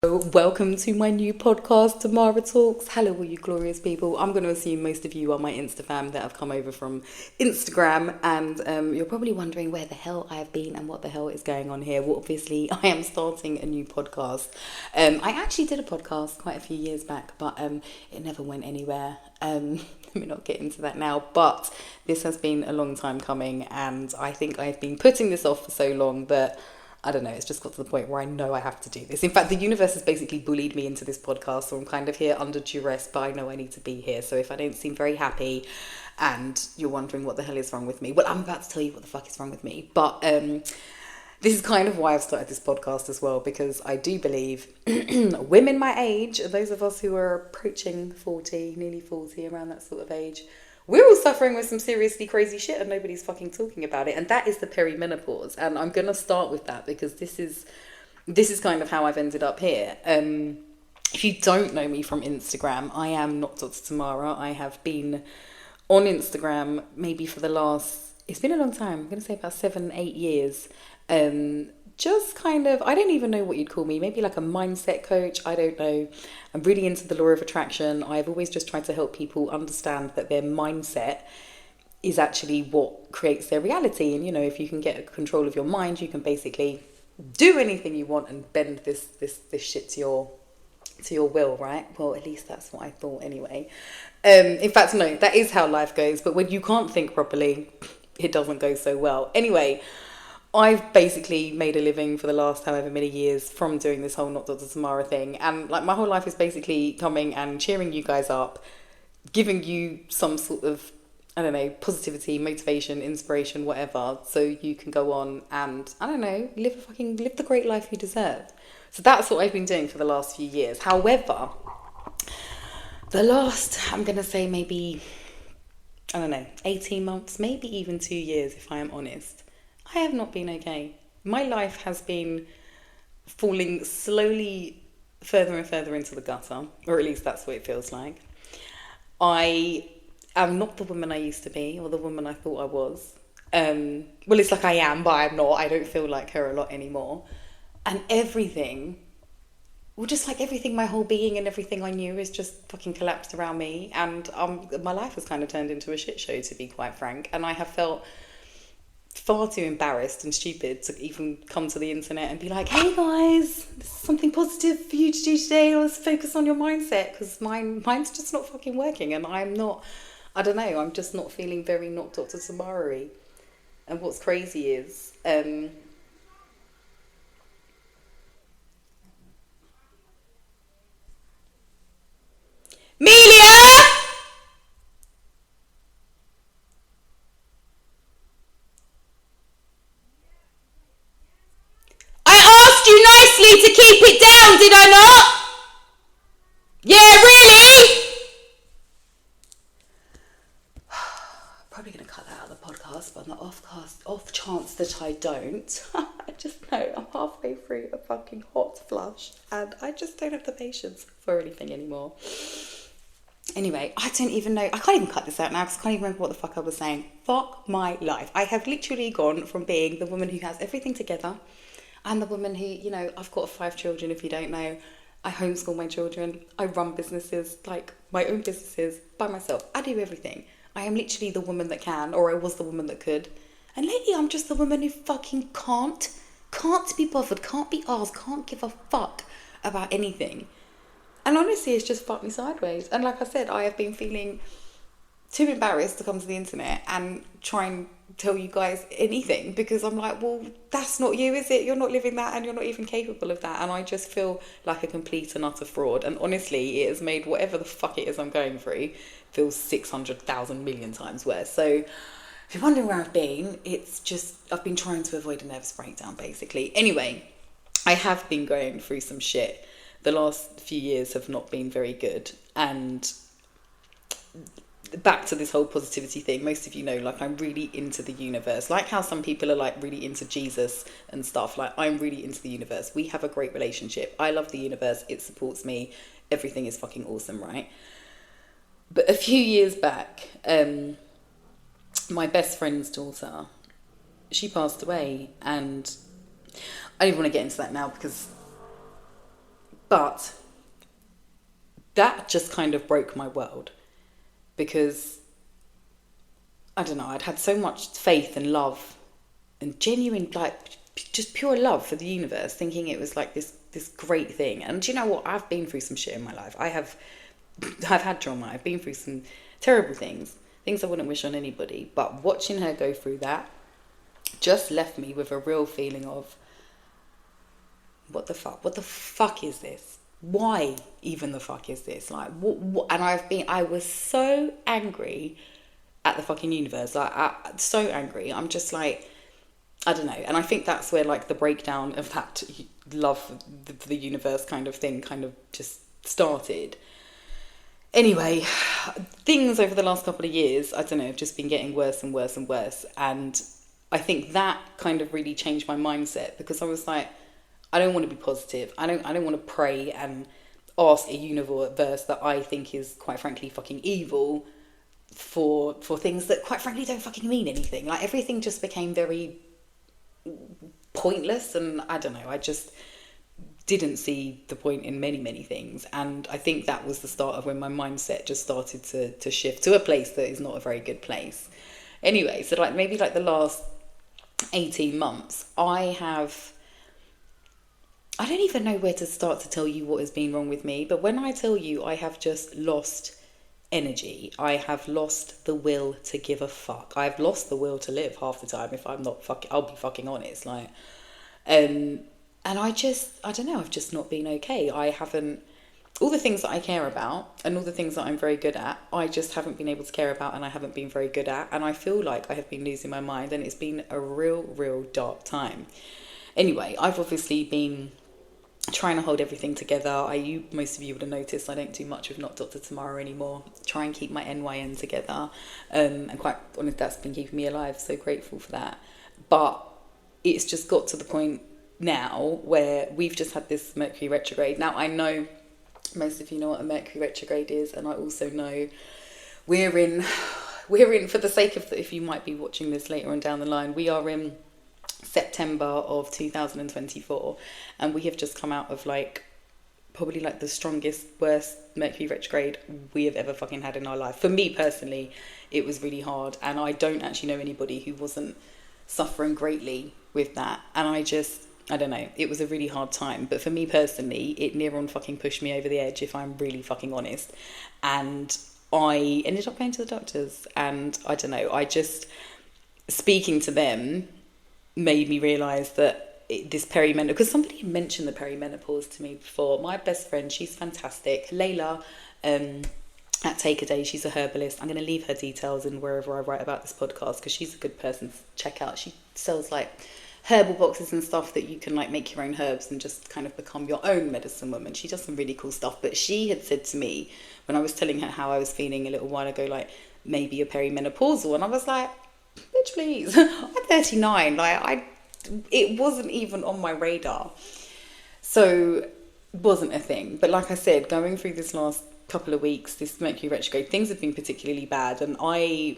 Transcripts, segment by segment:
Welcome to my new podcast, Tamara Talks. Hello, all you glorious people. I'm going to assume most of you are my Insta fam that have come over from Instagram, and you're probably wondering where the hell I've been and what the hell is going on here. Well, obviously, I am starting a new podcast. I actually did a podcast quite a few years back, but it never went anywhere. Let me not get into that now, but this has been a long time coming, and I think I've been putting this off for so long that I don't know, it's just got to the point where I know I have to do this. In fact, the universe has basically bullied me into this podcast, so I'm kind of here under duress, but I know I need to be here. So if I don't seem very happy and you're wondering what the hell is wrong with me, well, I'm about to tell you what the fuck is wrong with me. But this is kind of why I've started this podcast as well, because I do believe women my age, those of us who are approaching 40, nearly 40, around that sort of age, we're all suffering with some seriously crazy shit and nobody's fucking talking about it. And that is the peri-menopause. And I'm going to start with that because this is kind of how I've ended up here. If you don't know me from Instagram, I am not Dr. Tamara. I have been on Instagram maybe for the last, it's been a long time. I'm going to say about 7-8 years. Just kind of, I don't even know what you'd call me, maybe like a mindset coach, I don't know. I'm really into the law of attraction. I've always just tried to help people understand that their mindset is actually what creates their reality. And, you know, if you can get control of your mind, you can basically do anything you want and bend this shit to your will, right? Well, at least that's what I thought anyway. In fact, no, that is how life goes. But when you can't think properly, it doesn't go so well. Anyway, I've basically made a living for the last however many years from doing this whole Not Dr. Tamara thing. And like my whole life is basically coming and cheering you guys up, giving you some sort of, I don't know, positivity, motivation, inspiration, whatever. So you can go on and, I don't know, live the great life you deserve. So that's what I've been doing for the last few years. However, the last, I'm going to say maybe, I don't know, 18 months, maybe even 2 years if I am honest, I have not been okay. My life has been falling slowly further and further into the gutter, or at least that's what it feels like. I am not the woman I used to be, or the woman I thought I was. Well, it's like I am, but I'm not. I don't feel like her a lot anymore. And everything, well, just like everything, my whole being and everything I knew is just fucking collapsed around me. And my life has kind of turned into a shit show, to be quite frank. And I have felt far too embarrassed and stupid to even come to the internet and be like, hey guys, this is something positive for you to do today. Let's focus on your mindset, because mine's just not fucking working, and I'm just not feeling very not Dr. Tamara-y. And what's crazy is Melia! You nicely to keep it down, did I not? Yeah, really? Probably going to cut that out of the podcast, but on the off chance that I don't, I just know I'm halfway through a fucking hot flush and I just don't have the patience for anything anymore. Anyway, I don't even know. I can't even cut this out now because I can't even remember what the fuck I was saying. Fuck my life. I have literally gone from being the woman who has everything together, I'm the woman who, you know, I've got 5 children, if you don't know. I homeschool my children. I run businesses, like my own businesses, by myself. I do everything. I am literally the woman that can, or I was the woman that could. And lately I'm just the woman who fucking can't be bothered, can't be asked, can't give a fuck about anything. And honestly, it's just fucked me sideways. And like I said, I have been feeling too embarrassed to come to the internet and try and tell you guys anything, because I'm like, well, that's not you, is it? You're not living that and you're not even capable of that. And I just feel like a complete and utter fraud. And honestly, it has made whatever the fuck it is I'm going through feel 600,000 million times worse. So if you're wondering where I've been, it's just, I've been trying to avoid a nervous breakdown, basically. Anyway, I have been going through some shit. The last few years have not been very good. And back to this whole positivity thing, most of you know, like, I'm really into the universe. Like how some people are like really into Jesus and stuff, like I'm really into the universe. We have a great relationship. I love the universe. It supports me. Everything is fucking awesome, right? But a few years back, my best friend's daughter, she passed away, and I don't even want to get into that now because But that just kind of broke my world, because I don't know, I'd had so much faith and love and genuine, like, just pure love for the universe, thinking it was like this great thing. And do you know what? I've been through some shit in my life. I've had trauma. I've been through some terrible things I wouldn't wish on anybody. But watching her go through that just left me with a real feeling of, what the fuck? What the fuck is this? Why even the fuck is this? Like, what? And I was so angry at the fucking universe. Like, so angry. I'm just like, I don't know. And I think that's where, like, the breakdown of that love for the universe kind of thing kind of just started. Anyway, things over the last couple of years, I don't know, have just been getting worse and worse and worse. And I think that kind of really changed my mindset, because I was like, I don't want to be positive. I don't want to pray and ask a universe that I think is, quite frankly, fucking evil for things that, quite frankly, don't fucking mean anything. Like, everything just became very pointless, and I don't know, I just didn't see the point in many things. And I think that was the start of when my mindset just started to shift to a place that is not a very good place. Anyway, so like maybe like the last 18 months, I don't even know where to start to tell you what has been wrong with me. But when I tell you I have just lost energy, I have lost the will to give a fuck. I've lost the will to live half the time. If I'm not fucking, I'll be fucking honest. Like, and I don't know, I've just not been okay. I haven't, all the things that I care about and all the things that I'm very good at, I just haven't been able to care about, and I haven't been very good at. And I feel like I have been losing my mind, and it's been a real dark time. Anyway, I've obviously been trying to hold everything together. Most of you would have noticed I don't do much with Not Dr. Tamara anymore. Try and keep my NYN together. And quite honest, that's been keeping me alive. So grateful for that. But it's just got to the point now where we've just had this Mercury retrograde. Now, I know most of you know what a Mercury retrograde is, and I also know we're in, for the sake of, if you might be watching this later on down the line, we are in September of 2024, and we have just come out of like probably like the strongest, worst Mercury retrograde we have ever fucking had in our life. For me personally, it was really hard, and I don't actually know anybody who wasn't suffering greatly with that. And I don't know, it was a really hard time. But for me personally, it near on fucking pushed me over the edge, if I'm really fucking honest. And I ended up going to the doctors, and I don't know, I just, speaking to them made me realise that this peri-menopause, because somebody had mentioned the peri-menopause to me before. My best friend, she's fantastic, Layla, at Take a Day, she's a herbalist. I'm going to leave her details in wherever I write about this podcast, because she's a good person to check out. She sells like herbal boxes and stuff that you can like make your own herbs and just kind of become your own medicine woman. She does some really cool stuff. But she had said to me when I was telling her how I was feeling a little while ago, like maybe you're perimenopausal, and I was like, bitch, please. I'm 39. Like, it wasn't even on my radar. So it wasn't a thing. But like I said, going through this last couple of weeks, this Mercury retrograde, things have been particularly bad. And I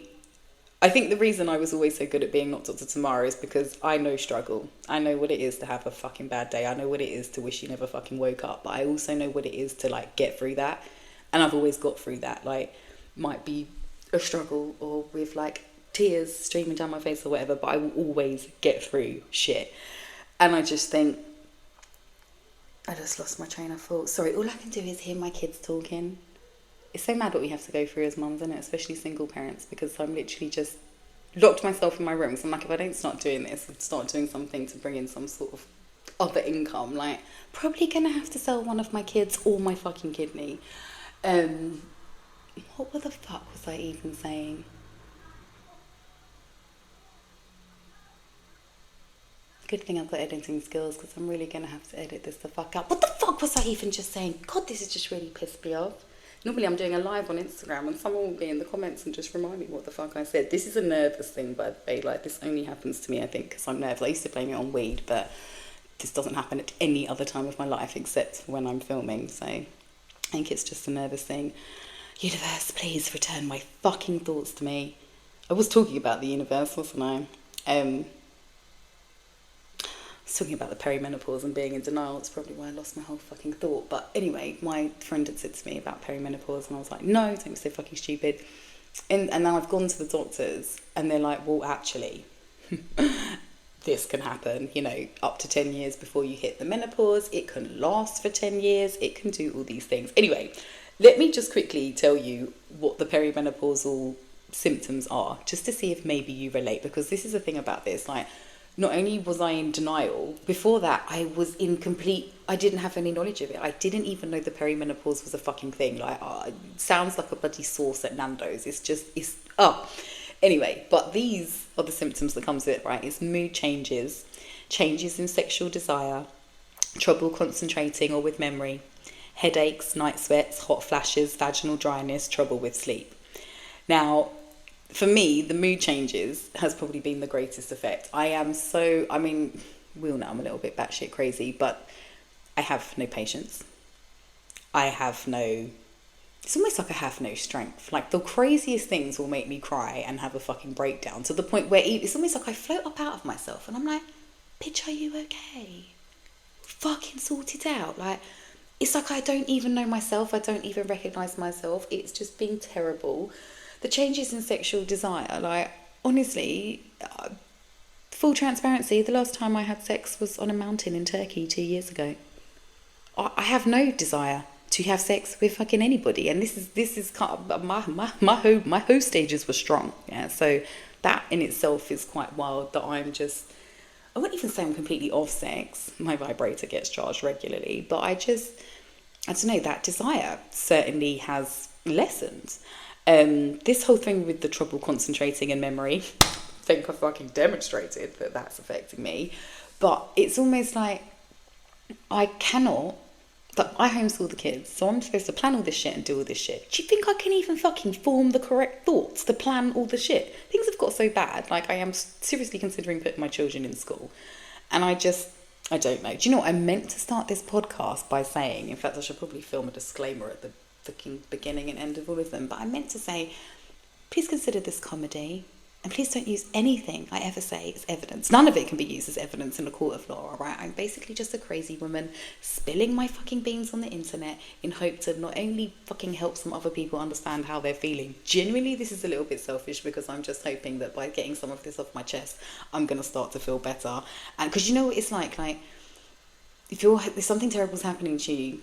think the reason I was always so good at being Not Dr. Tamara is because I know struggle. I know what it is to have a fucking bad day. I know what it is to wish you never fucking woke up. But I also know what it is to like get through that. And I've always got through that. Like, might be a struggle or with like tears streaming down my face or whatever, but I will always get through shit. And I just think, I just lost my train of thought. Sorry, all I can do is hear my kids talking. It's so mad what we have to go through as mums, isn't it? Especially single parents, because I'm literally just locked myself in my room. So I'm like, if I don't start doing this, start doing something to bring in some sort of other income, like probably gonna have to sell one of my kids or my fucking kidney. What the fuck was I even saying? Good thing I've got editing skills, because I'm really going to have to edit this the fuck out. What the fuck was I even just saying? God, this has just really pissed me off. Normally I'm doing a live on Instagram and someone will be in the comments and just remind me what the fuck I said. This is a nervous thing, by the way. Like, this only happens to me, I think, because I'm nervous. I used to blame it on weed, but this doesn't happen at any other time of my life except when I'm filming. So I think it's just a nervous thing. Universe, please return my fucking thoughts to me. I was talking about the universe, wasn't I? talking about the perimenopause and being in denial. It's probably why I lost my whole fucking thought. But anyway, my friend had said to me about perimenopause, and I was like, no, don't be so fucking stupid. And now I've gone to the doctors, and they're like, well, actually, this can happen, up to 10 years before you hit the menopause. It can last for 10 years. It can do all these things. Anyway, let me just quickly tell you what the perimenopausal symptoms are, just to see if maybe you relate, because this is the thing about this, like, not only was I in denial, before that I was I didn't have any knowledge of it. I didn't even know the perimenopause was a fucking thing. Like, it sounds like a bloody sauce at Nando's. Anyway, but these are the symptoms that comes with it, right? It's mood changes, changes in sexual desire, trouble concentrating or with memory, headaches, night sweats, hot flashes, vaginal dryness, trouble with sleep. Now, for me, the mood changes has probably been the greatest effect. We all know I'm a little bit batshit crazy, but I have no patience. It's almost like I have no strength. Like, the craziest things will make me cry and have a fucking breakdown, to the point where it's almost like I float up out of myself and I'm like, bitch, are you okay? Fucking sort it out. Like, it's like I don't even know myself. I don't even recognise myself. It's just been terrible. The changes in sexual desire, like, honestly, full transparency, the last time I had sex was on a mountain in Turkey 2 years ago. I have no desire to have sex with fucking anybody, and this is kind of my hoe stages were strong, yeah. So that in itself is quite wild. That I wouldn't even say I'm completely off sex. My vibrator gets charged regularly, but I don't know. That desire certainly has lessened. This whole thing with the trouble concentrating and memory, I think I fucking demonstrated that that's affecting me. But it's almost like I homeschool the kids, so I'm supposed to plan all this shit and do all this shit. Do you think I can even fucking form the correct thoughts to plan all the shit? Things have got so bad. Like, I am seriously considering putting my children in school. And I don't know. Do you know what? I meant to start this podcast by saying, in fact, I should probably film a disclaimer at the fucking beginning and end of all of them, but I meant to say, please consider this comedy, and please don't use anything I ever say as evidence. None of it can be used as evidence in a court of law, alright? I'm basically just a crazy woman spilling my fucking beans on the internet in hope to not only fucking help some other people understand how they're feeling. Genuinely, this is a little bit selfish, because I'm just hoping that by getting some of this off my chest, I'm going to start to feel better. And because you know what it's like if something terrible's happening to you,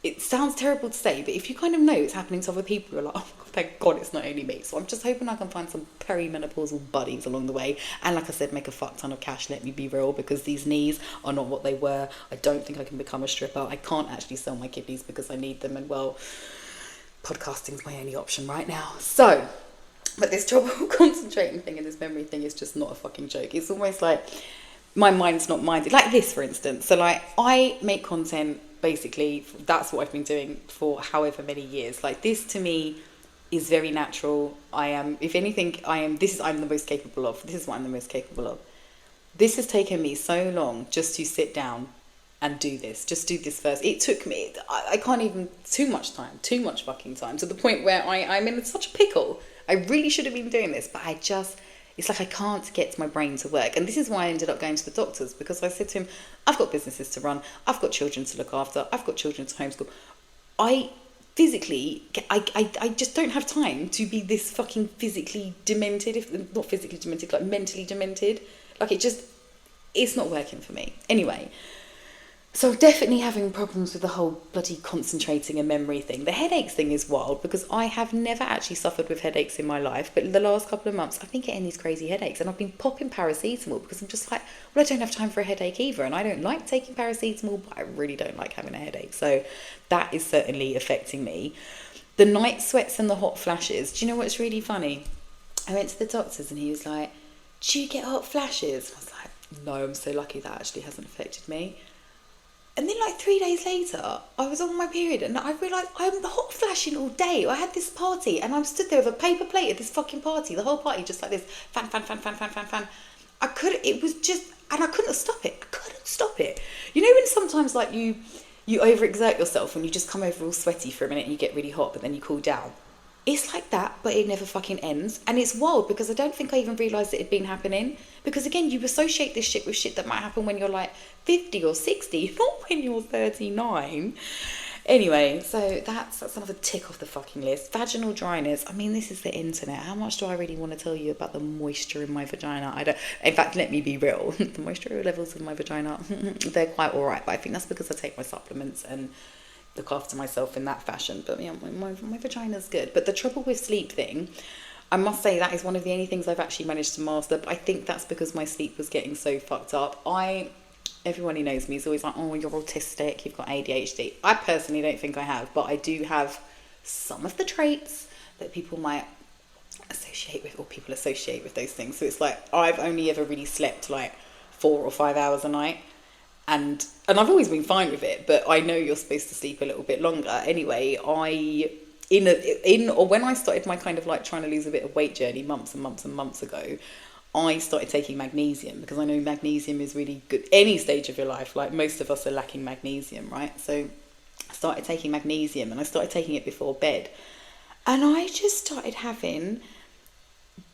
it sounds terrible to say, but if you kind of know it's happening to other people, you're like, oh, thank God it's not only me. So I'm just hoping I can find some perimenopausal buddies along the way. And like I said, make a fuck ton of cash, let me be real, because these knees are not what they were. I don't think I can become a stripper. I can't actually sell my kidneys because I need them. And well, podcasting's my only option right now. So, but this trouble concentrating thing and this memory thing is just not a fucking joke. It's almost like my mind's not minded. Like this, for instance. So like, I make content. Basically, that's what I've been doing for however many years. Like, this to me is very natural. I'm the most capable of. This is what I'm the most capable of. This has taken me so long just to sit down and do this. Just do this first. It took me, I can't even, too much fucking time, to the point where I'm in such a pickle. I really should have been doing this, but it's like I can't get my brain to work. And this is why I ended up going to the doctors, because I said to him, I've got businesses to run, I've got children to look after, I've got children to homeschool. I just don't have time to be this fucking physically demented, if not physically demented, like mentally demented. Like, it's not working for me. Anyway, so definitely having problems with the whole bloody concentrating and memory thing. The headaches thing is wild, because I have never actually suffered with headaches in my life, but the last couple of months I've been getting these crazy headaches, and I've been popping paracetamol because I'm just like, well, I don't have time for a headache either, and I don't like taking paracetamol, but I really don't like having a headache. So that is certainly affecting me. The night sweats and the hot flashes. Do you know what's really funny? I went to the doctors and he was like, do you get hot flashes? I was like, no, I'm so lucky that actually hasn't affected me. And then like 3 days later, I was on my period and I realised I'm hot flashing all day. I had this party and I'm stood there with a paper plate at this fucking party. The whole party just like this, fan. I couldn't stop it. You know when sometimes like you overexert yourself and you just come over all sweaty for a minute and you get really hot, but then you cool down? It's like that, but it never fucking ends. And it's wild because I don't think I even realised it had been happening. Because again, you associate this shit with shit that might happen when you're like 50 or 60, not when you're 39. Anyway, so that's another tick off the fucking list. Vaginal dryness. I mean, this is the internet. How much do I really want to tell you about the moisture in my vagina? I don't. In fact, let me be real. The moisture levels in my vagina, they're quite all right. But I think that's because I take my supplements and look after myself in that fashion. But yeah, my vagina's good. But the trouble with sleep thing, I must say that is one of the only things I've actually managed to master. But I think that's because my sleep was getting so fucked up. Everyone who knows me is always like, oh, you're autistic, you've got ADHD. I personally don't think I have, but I do have some of the traits that people might associate with, or people associate with those things. So it's like, I've only ever really slept like 4 or 5 hours a night. And I've always been fine with it, but I know you're supposed to sleep a little bit longer. Anyway, when I started my kind of like trying to lose a bit of weight journey months and months and months ago, I started taking magnesium because I know magnesium is really good any stage of your life. Like most of us are lacking magnesium, right? So I started taking magnesium and I started taking it before bed. And I just started having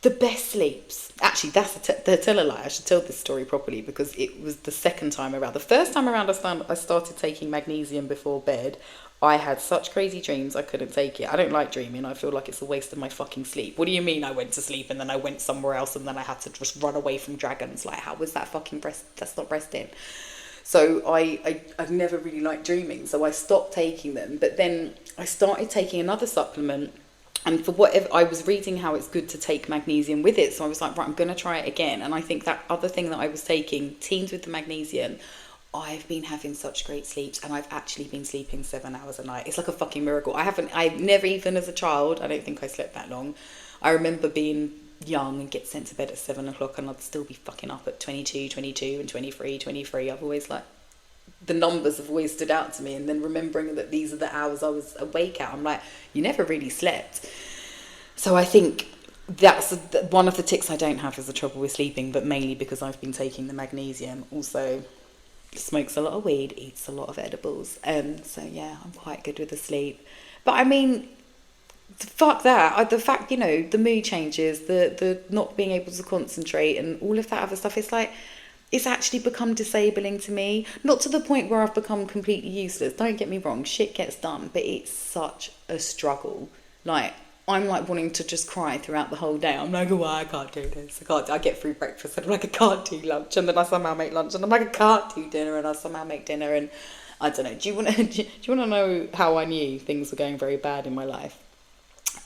the best sleeps. Actually, that's the tell a lie. I should tell this story properly because it was the second time around. The first time around I started taking magnesium before bed, I had such crazy dreams I couldn't take it. I don't like dreaming. I feel like it's a waste of my fucking sleep. What do you mean I went to sleep and then I went somewhere else and then I had to just run away from dragons? Like, how was that fucking that's not resting. So I've never really liked dreaming. So I stopped taking them. But then I started taking another supplement. And for whatever, I was reading how it's good to take magnesium with it. So I was like, right, I'm going to try it again. And I think that other thing that I was taking, teamed with the magnesium, I've been having such great sleeps, and I've actually been sleeping 7 hours a night. It's like a fucking miracle. I never even as a child, I don't think I slept that long. I remember being young and get sent to bed at 7 o'clock and I'd still be fucking up at 22 and 23. I've always like, the numbers have always stood out to me. And then remembering that these are the hours I was awake at, I'm like, you never really slept. So I think that's one of the tics I don't have is the trouble with sleeping, but mainly because I've been taking the magnesium. Also, smokes a lot of weed, eats a lot of edibles. So yeah, I'm quite good with the sleep. But I mean, fuck that. The fact, the mood changes, the not being able to concentrate and all of that other stuff, it's like, it's actually become disabling to me. Not to the point where I've become completely useless. Don't get me wrong, shit gets done, but it's such a struggle. Like, I'm like wanting to just cry throughout the whole day. I'm like, oh, I can't do this. I get through breakfast and I'm like, I can't do lunch. And then I somehow make lunch and I'm like, I can't do dinner. And I somehow make dinner. And I don't know. Do you want to know how I knew things were going very bad in my life?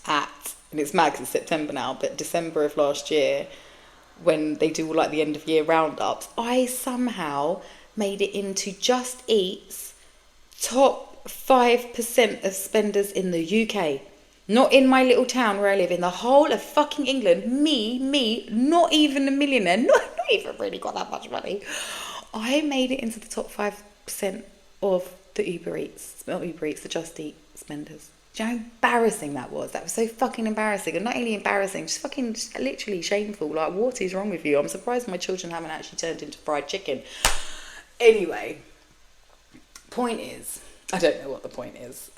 And it's mad 'cause it's September now, but December of last year, when they do like the end of year roundups, I somehow made it into Just Eat's top 5% of spenders in the UK. Not in my little town where I live, in the whole of fucking England. Me, not even a millionaire, not even really got that much money. I made it into the top 5% of the the Just Eat spenders. Do you know how embarrassing that was? That was so fucking embarrassing. And not only embarrassing, just literally shameful. Like, what is wrong with you? I'm surprised my children haven't actually turned into fried chicken. Anyway, point is, I don't know what the point is.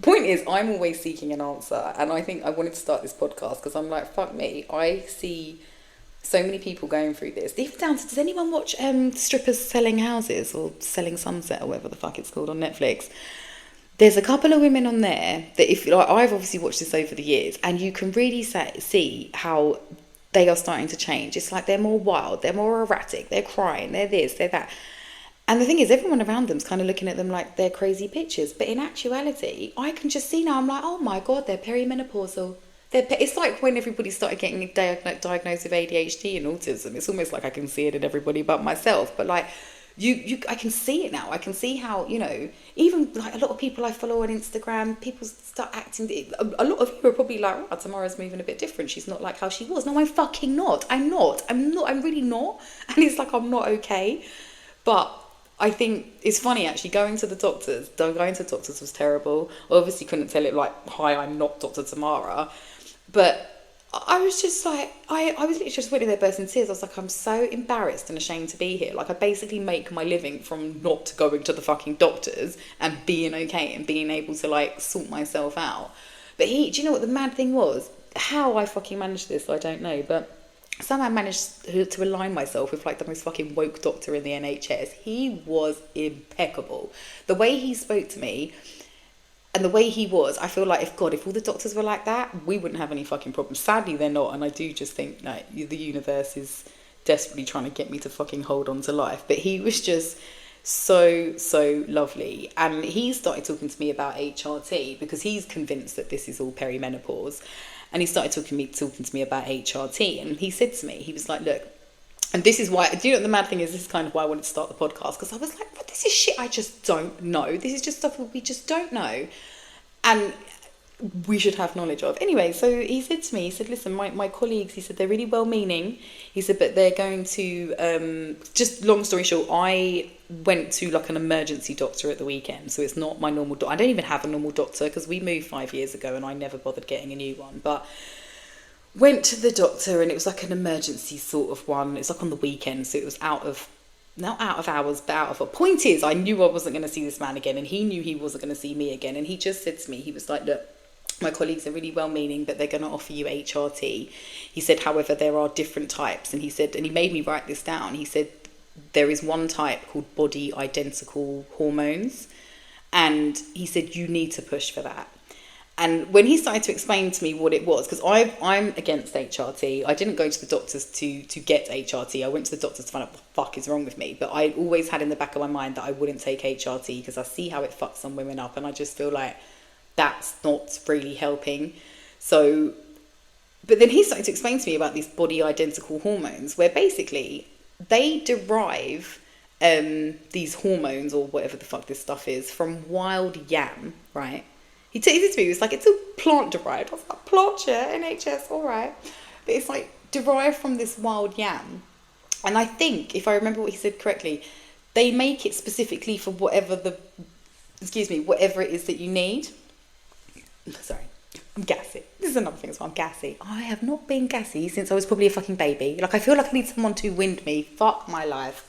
Point is, I'm always seeking an answer. And I think I wanted to start this podcast because I'm like, fuck me. I see so many people going through this. Even down to, does anyone watch Strippers Selling Houses or Selling Sunset or whatever the fuck it's called on Netflix? There's a couple of women on there that, if like, I've obviously watched this over the years, and you can really see how they are starting to change. It's like they're more wild, they're more erratic, they're crying, they're this, they're that. And the thing is, everyone around them's kind of looking at them like they're crazy pictures. But in actuality, I can just see now, I'm like, oh my God, they're peri-menopausal. It's like when everybody started getting diagnosed with ADHD and autism. It's almost like I can see it in everybody but myself. But like, I can see it now. I can see how, even like a lot of people I follow on Instagram, people start acting. A lot of you are probably like, oh, Tamara's moving a bit different. She's not like how she was. No, I'm fucking not. I'm really not. And it's like, I'm not okay. But I think it's funny actually going to the doctors. Going to the doctors was terrible. I obviously couldn't tell it like, hi, I'm not Dr. Tamara. But I was just like, I was literally just went in there bursting in tears. I was like, I'm so embarrassed and ashamed to be here. Like, I basically make my living from not going to the fucking doctors and being okay and being able to like sort myself out. But do you know what the mad thing was? How I fucking managed this, I don't know, but somehow managed to align myself with like the most fucking woke doctor in the NHS. He was impeccable. The way he spoke to me and the way he was, I feel like if all the doctors were like that, we wouldn't have any fucking problems. Sadly, they're not, and I do just think like the universe is desperately trying to get me to fucking hold on to life. But he was just so lovely, and he started talking to me about HRT because he's convinced that this is all perimenopause. And he started talking to me about HRT, and he said to me, he was like, look, and this is why, do you know what the mad thing is? This is kind of why I wanted to start the podcast, because I was like, well, this is shit I just don't know. This is just stuff we just don't know. And we should have knowledge of. Anyway, so he said to me, he said, listen, my colleagues, he said, they're really well-meaning. He said, but they're going to, just long story short, I went to like an emergency doctor at the weekend. So it's not my normal doctor. I don't even have a normal doctor because we moved 5 years ago and I never bothered getting a new one. But went to the doctor and it was like an emergency sort of one. It's like on the weekend. So it was not out of hours, but out of a point is I knew I wasn't going to see this man again. And he knew he wasn't going to see me again. And he just said to me, he was like, look, my colleagues are really well-meaning, but they're going to offer you HRT. He said, however, there are different types. And he said, and he made me write this down. He said, there is one type called body identical hormones. And he said, you need to push for that. And when he started to explain to me what it was, because I'm against HRT. I didn't go to the doctors to get HRT. I went to the doctors to find out what the fuck is wrong with me. But I always had in the back of my mind that I wouldn't take HRT because I see how it fucks some women up. And I just feel like that's not really helping. So, but then he started to explain to me about these body identical hormones, where basically they derive these hormones or whatever the fuck this stuff is from wild yam, right? He said to me, he was like, it's all plant derived. I was like, plant, yeah, NHS, all right. But it's like derived from this wild yam. And I think, if I remember what he said correctly, they make it specifically for whatever it is that you need. Sorry, I'm gassy. This is another thing as well, I'm gassy. I have not been gassy since I was probably a fucking baby. Like, I feel like I need someone to wind me. Fuck my life.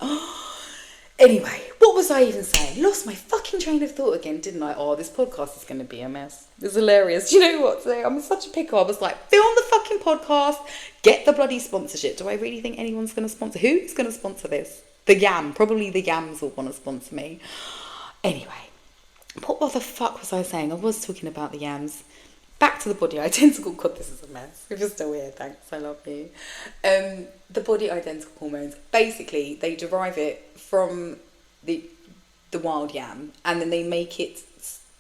Anyway, what was I even saying? Lost my fucking train of thought again, didn't I? Oh, this podcast is going to be a mess. It's hilarious. Do you know what? Today I'm in such a pickle. I was like, film the fucking podcast, get the bloody sponsorship. Do I really think anyone's going to sponsor? Who's going to sponsor this? The Yam. Probably the Yams will want to sponsor me. Anyway, what the fuck was I saying? I was talking about the Yams. Back to the body identical. God, this is a mess. If you're still here, thanks. I love you. The body identical hormones. Basically, they derive it from the wild yam, and then they make it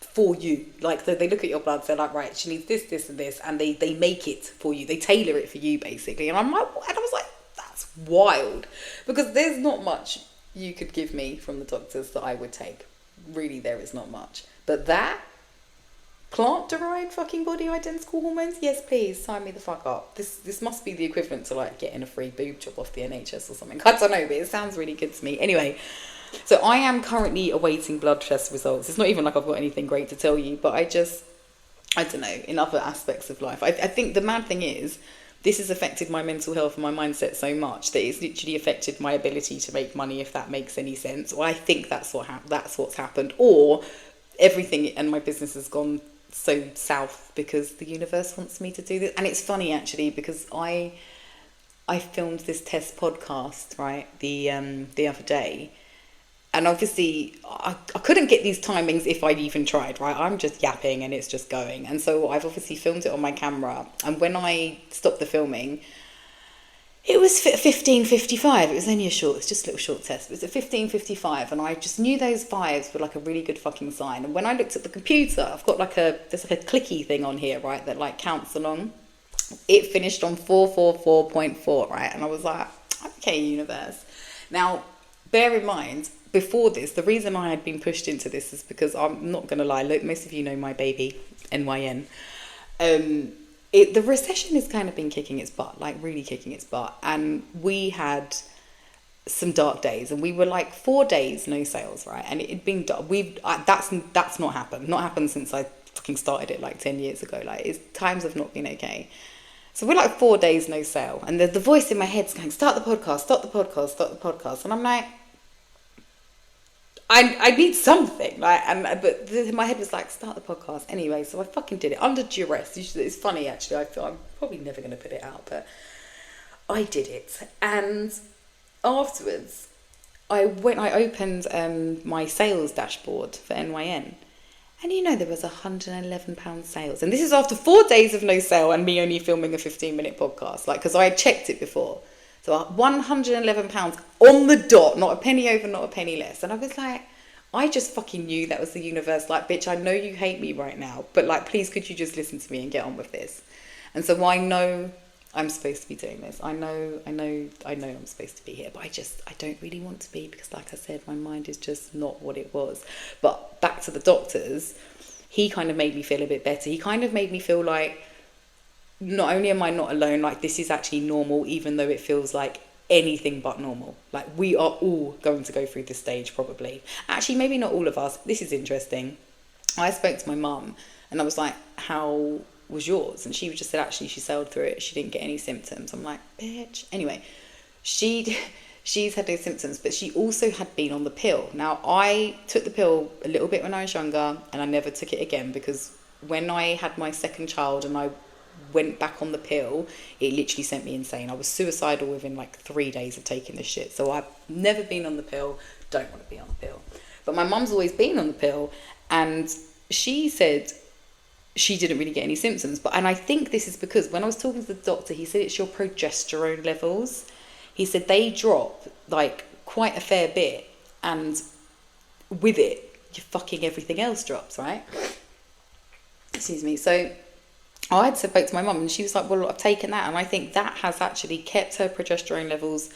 for you. Like, so they look at your blood, they're like, right, she needs this, this, and this, and they make it for you. They tailor it for you, basically. And I'm like, and I was like, that's wild, because there's not much you could give me from the doctors that I would take. Really, there is not much. But that plant-derived fucking body identical hormones, yes please, sign me the fuck up. This must be the equivalent to like getting a free boob job off the NHS or something. I don't know, but it sounds really good to me. Anyway, so I am currently awaiting blood test results. It's not even like I've got anything great to tell you, but I don't know, in other aspects of life, I think the mad thing is, this has affected my mental health and my mindset so much that it's literally affected my ability to make money, if that makes any sense. Or I think that's what's happened. Or everything and my business has gone so south because the universe wants me to do this. And it's funny actually, because I filmed this test podcast, right, the other day, and obviously I couldn't get these timings if I'd even tried, right? I'm just yapping and it's just going. And so I've obviously filmed it on my camera, and when I stopped the filming, it was 15:55. It was only it's just a little short test. It was at 15:55, and I just knew those vibes were like a really good fucking sign. And when I looked at the computer, I've got there's like a clicky thing on here, right, that like counts along. It finished on 444.4, right? And I was like, okay, universe. Now, bear in mind, before this, the reason I had been pushed into this is because, I'm not going to lie, look, most of you know my baby, NYN. The recession has kind of been kicking its butt, like really kicking its butt. And we had some dark days, and we were like 4 days no sales, right? And it had been that's not happened since I fucking started it like 10 years ago. Like, times have not been okay. So we're like 4 days no sale, and the voice in my head's going, start the podcast. And I'm like, I need something, like, but my head was like, start the podcast anyway. So I fucking did it under duress. It's funny actually. I feel I'm probably never going to put it out, but I did it. And afterwards, I opened my sales dashboard for NYN, and there was £111 sales, and this is after 4 days of no sale and me only filming a 15-minute podcast, like, because I had checked it before. So £111 on the dot, not a penny over, not a penny less. And I was like, I just fucking knew that was the universe. Like, bitch, I know you hate me right now, but like, please, could you just listen to me and get on with this? And so I know I'm supposed to be doing this. I know I'm supposed to be here, but I don't really want to be, because like I said, my mind is just not what it was. But back to the doctors, he kind of made me feel a bit better. He kind of made me feel like, not only am I not alone, like, this is actually normal, even though it feels like anything but normal. Like, we are all going to go through this stage probably. Actually, maybe not all of us. This is interesting. I spoke to my mum and I was like, how was yours? And she just said, actually, she sailed through it. She didn't get any symptoms. I'm like, bitch. Anyway, she's had those symptoms, but she also had been on the pill. Now, I took the pill a little bit when I was younger, and I never took it again, because when I had my second child and I went back on the pill, it literally sent me insane. I was suicidal within like 3 days of taking this shit. So I've never been on the pill, don't want to be on the pill. But my mum's always been on the pill, and she said she didn't really get any symptoms. And I think this is because when I was talking to the doctor, he said it's your progesterone levels. He said they drop like quite a fair bit, and with it, your fucking everything else drops, right? Excuse me. So I had spoke to my mum, and she was like, well, I've taken that, and I think that has actually kept her progesterone levels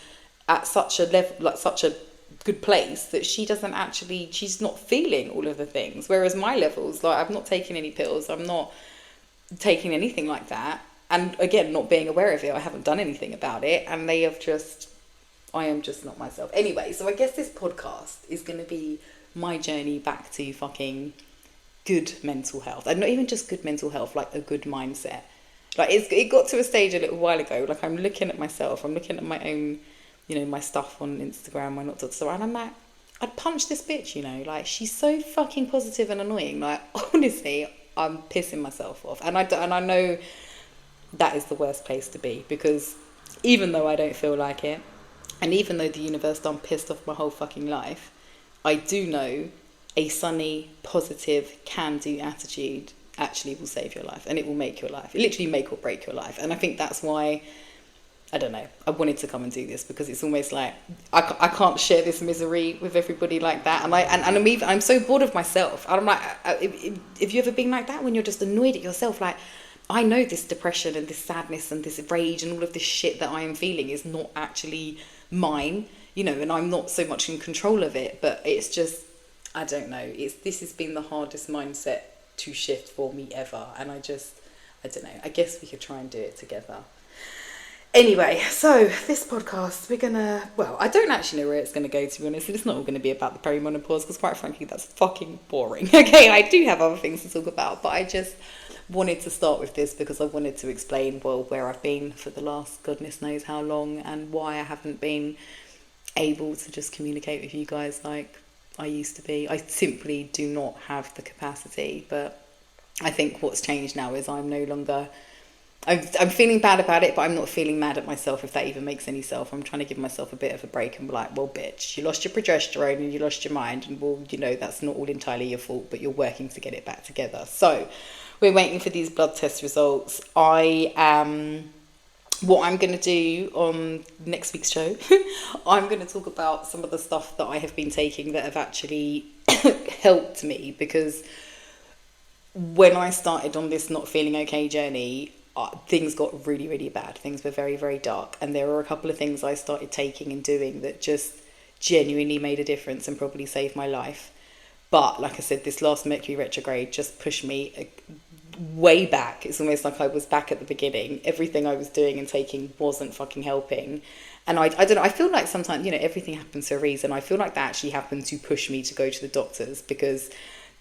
at such a level, like such a good place, that she's not feeling all of the things. Whereas my levels, like, I'm not taking any pills, I'm not taking anything like that. And again, not being aware of it, I haven't done anything about it, and I am just not myself. Anyway, so I guess this podcast is going to be my journey back to fucking good mental health. And not even just good mental health, like a good mindset. Like, it got to a stage a little while ago, like, I'm looking at myself, I'm looking at my own, my stuff on Instagram, my not so, and I'm like, I'd punch this bitch, like, she's so fucking positive and annoying. Like, honestly, I'm pissing myself off. And I know that is the worst place to be, because even though I don't feel like it, and even though the universe done pissed off my whole fucking life, I do know a sunny, positive, can-do attitude actually will save your life, and it will make your life, literally make or break your life. And I think that's why, I don't know, I wanted to come and do this, because it's almost like I can't share this misery with everybody like that. And I'm so bored of myself. And I'm like, have you ever been like that, when you're just annoyed at yourself? Like, I know this depression and this sadness and this rage and all of this shit that I am feeling is not actually mine, and I'm not so much in control of it, but it's just, I don't know, this has been the hardest mindset to shift for me ever. And I don't know, I guess we could try and do it together. Anyway, so this podcast, I don't actually know where it's going to go, to be honest. It's not all going to be about the peri-menopause, because quite frankly, that's fucking boring. Okay, I do have other things to talk about, but I just wanted to start with this because I wanted to explain, where I've been for the last goodness knows how long, and why I haven't been able to just communicate with you guys like I used to be. I simply do not have the capacity. But I think what's changed now is I'm no longer, I'm feeling bad about it, but I'm not feeling mad at myself, if that even makes any sense. I'm trying to give myself a bit of a break and be like, well, bitch, you lost your progesterone and you lost your mind, and that's not all entirely your fault, but you're working to get it back together. So we're waiting for these blood test results. What I'm going to do on next week's show, I'm going to talk about some of the stuff that I have been taking that have actually helped me, because when I started on this not feeling okay journey, things got really, really bad. Things were very, very dark. And there were a couple of things I started taking and doing that just genuinely made a difference and probably saved my life. But like I said, this last Mercury retrograde just pushed me way back. It's almost like I was back at the beginning. Everything I was doing and taking wasn't fucking helping. And I don't know, I feel like sometimes, everything happens for a reason. I feel like that actually happened to push me to go to the doctors, because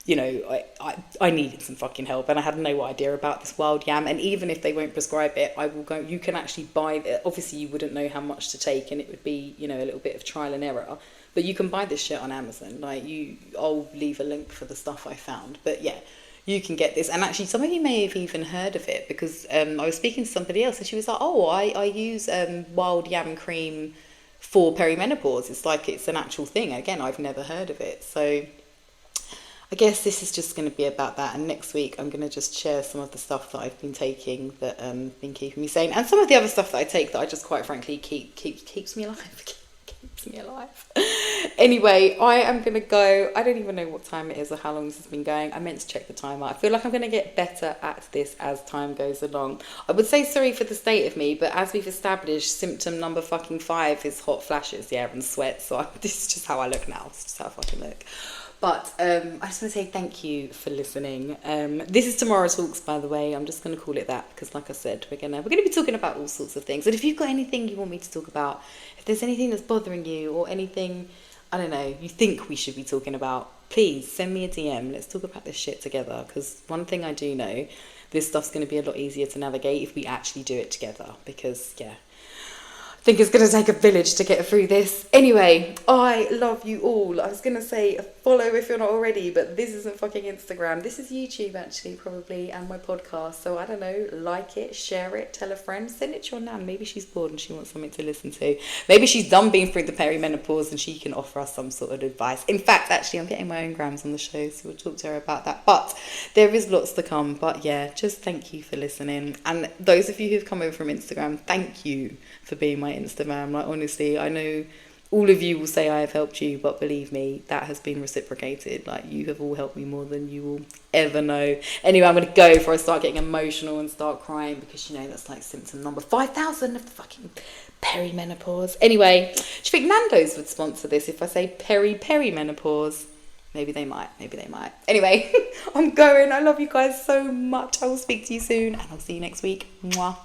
I needed some fucking help, and I had no idea about this wild yam. And even if they won't prescribe it, I will go, you can actually buy it. Obviously you wouldn't know how much to take, and it would be, a little bit of trial and error, But you can buy this shit on Amazon. Like, I'll leave a link for the stuff I found. But yeah, you can get this. And actually, some of you may have even heard of it, because I was speaking to somebody else and she was like, oh, I use wild yam cream for perimenopause. It's like, it's an actual thing. Again, I've never heard of it. So I guess this is just going to be about that. And next week, I'm going to just share some of the stuff that I've been taking that been keeping me sane, and some of the other stuff that I take that I just quite frankly keeps me alive. Keeps me alive. Anyway, I am going to go. I don't even know what time it is or how long this has been going. I meant to check the timer. I feel like I'm going to get better at this as time goes along. I would say sorry for the state of me, but as we've established, symptom number fucking 5 is hot flashes, yeah, and sweat. So this is just how I look now. It's just how I fucking look. But I just want to say thank you for listening. This is Tamara Talks, by the way. I'm just going to call it that because, like I said, we're gonna be talking about all sorts of things. And if you've got anything you want me to talk about, if there's anything that's bothering you or anything, I don't know, you think we should be talking about, please send me a DM. Let's talk about this shit together. Because one thing I do know, this stuff's going to be a lot easier to navigate if we actually do it together. Because, yeah, I think it's going to take a village to get through this. Anyway, I love you all. I was going to say follow if you're not already, but this isn't fucking Instagram. This is YouTube, actually, probably, and my podcast. So, I don't know, like it, share it, tell a friend, send it to your nan. Maybe she's bored and she wants something to listen to. Maybe she's done being through the perimenopause and she can offer us some sort of advice. In fact, actually, I'm getting my own grams on the show, so we'll talk to her about that. But there is lots to come. But yeah, just thank you for listening. And those of you who've come over from Instagram, thank you for being my Instagram. Like, honestly, I know all of you will say I have helped you, but believe me, that has been reciprocated. Like, you have all helped me more than you will ever know. Anyway, I'm going to go before I start getting emotional and start crying, because, you know, that's like symptom number 5,000 of the fucking perimenopause. Anyway, do you think Nando's would sponsor this if I say perimenopause? Maybe they might. Anyway, I'm going. I love you guys so much. I will speak to you soon, and I'll see you next week. Mwah.